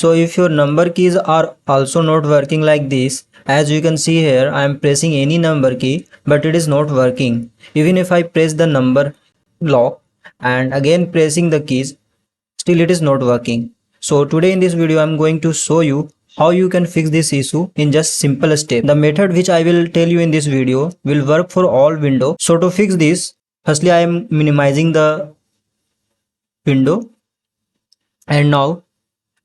So if your number keys are also not working like this, as you can see here, I am pressing any number key but it is not working. Even if I press the number lock and again pressing the keys, still it is not working. So today in this video I am going to show you how you can fix this issue in just simple steps. The method which I will tell you in this video will work for all windows. So to fix this, firstly I am minimizing the window, and now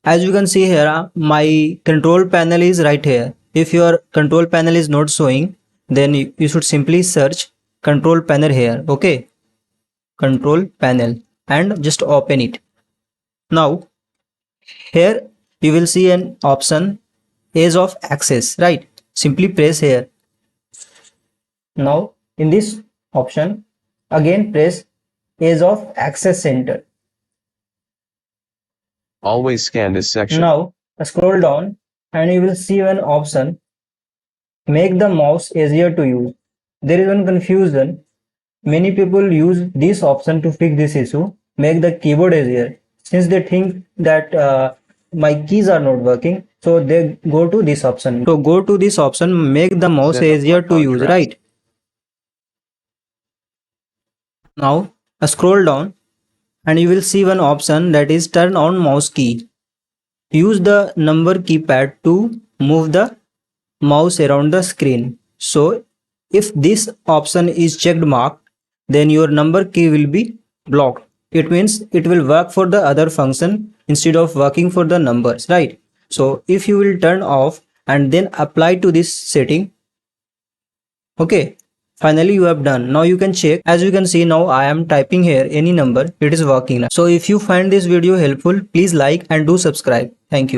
as you can see here, my control panel is right here. If your control panel is not showing, then you should simply search control panel here. Okay, control panel, and just open it. Now here you will see an option ease of access, right? Simply press here. Now in this option again press ease of access center. Always scan this section. Now scroll down and you will see an option make the mouse easier to use. There is one confusion. Many people use this option to fix this issue, make the keyboard easier, since they think that my keys are not working, so they go to this option. So go to this option, make the mouse Set up easier my to use, contrast. right? Now scroll down and you will see one option that is turn on mouse key. Use the number keypad to move the mouse around the screen. So if this option is checked marked, then your number key will be blocked. It means it will work for the other function instead of working for the numbers, right? So if you will turn off and then apply to this setting, okay, finally you have done. Now you can check. As you can see, now I am typing here any number, it is working now. So if you find this video helpful, please like and do subscribe. Thank you.